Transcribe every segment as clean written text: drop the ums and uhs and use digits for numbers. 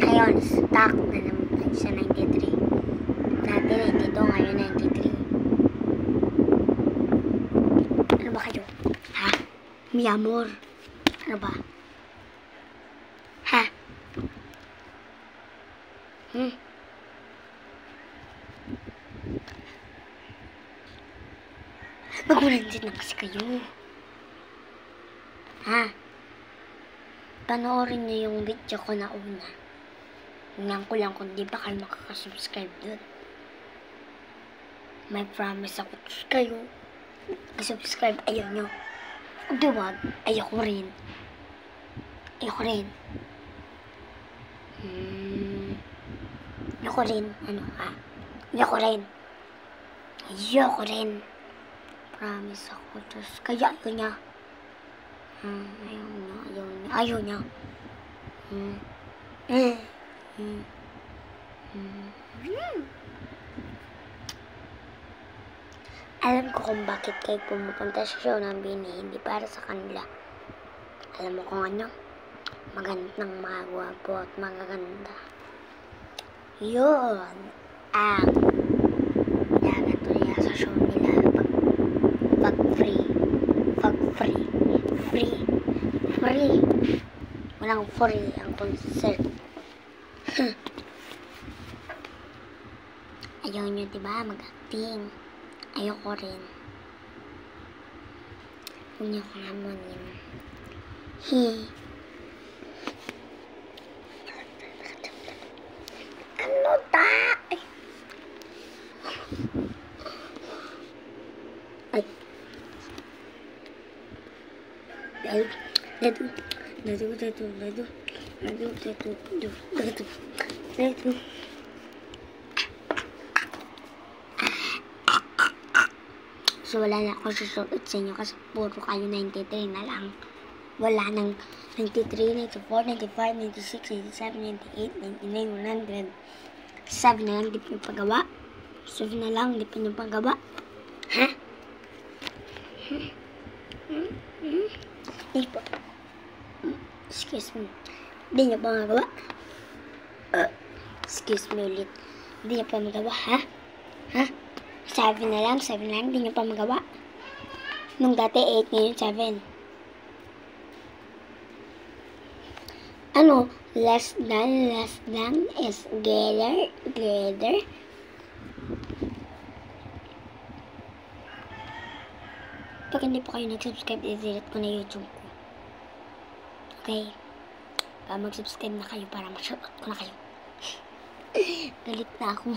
Ngayon, stock na naman tayo sa 93. Dati 92, ngayon 93. Ano ba kayo? Ha? Mi amor. Ano ba? Ha? Magulan din na kasi kayo. Ha? Panoorin niyo yung video ko na una. Tingnan ko lang kung di ba kayo makakasubscribe dun. May promise ako kayo. Subscribe, ayaw nyo. Kung di wag, ayoko rin. Ayoko rin. Ayoko rin. Ano ha? Ayoko rin. Ayoko rin. Promise ako. Tapos kaya ayaw niya. Ayaw niya. Alam ko kung bakit kayo pumupunta sa show ng Bini, hindi para sa kanila. Alam mo kung ano? Magandang mga gwapo at magaganda. Yun ang nagatuloy sa show nila pag free. Walang free ang concert. Ayaw nyo diba mag-acting? Ayoko rin. Huwag niyo ko naman yun. Ano ta? Ay. So, wala na ako susuot sa inyo kasi puro kayo 93 na lang. Wala nang 93, 94, 95, 96, 97, 98, 99, 100. 7 na lang, di pa yung paggawa. 7 na lang, di pa yung paggawa. Ha? Di pa. Excuse me. Di nyo pa magawa? Excuse me ulit. Di nyo pa magawa, ha? Ha? 7 na lang, di nyo pa magawa. Nung dati 8, ngayon 7. Ano? Less than is greater. Pag hindi po kayo nag-subscribe, i-delete ko na YouTube ko. Okay? Mag-subscribe na kayo para ma-shoutout ko na kayo. Galit na ako.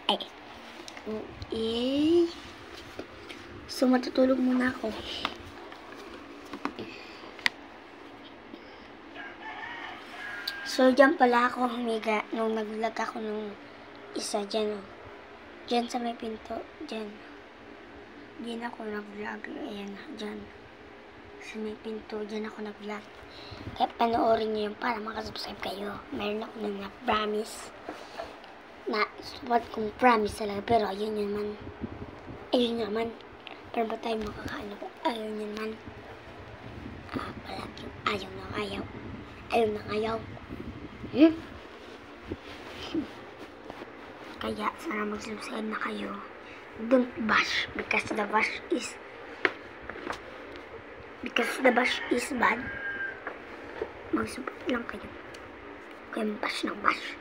Ay. So, matutulog muna ako. So, dyan pala ako humiga nung nag-vlog ako nung isa dyan. Dyan sa may pinto. Dyan. Dyan ako nag-vlog. Ayan, dyan. Sa may pinto. Dyan ako nag-vlog. Kaya panoorin nyo yun para makasubscribe kayo. Meron ako nang na-promise. Supat kong promise talaga. Pero ayun naman. Pero ba tayo makakaano? Ayun naman. Palagi. Ayaw. Kaya sana mag-subscribe na kayo. Don't bash because the bash is bad. Mag-support lang kayo. Kaya bash ng bash.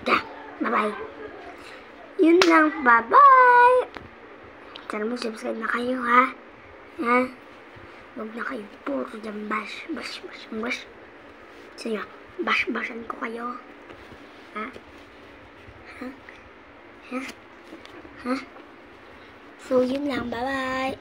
Yeah, bye-bye. Yun lang, bye-bye. Sana mag-subscribe na kayo, ha? Huwag na kayo puro dyan bash. Sige, bash-bashan ko kayo. Ha? So, yun lang. Bye-bye.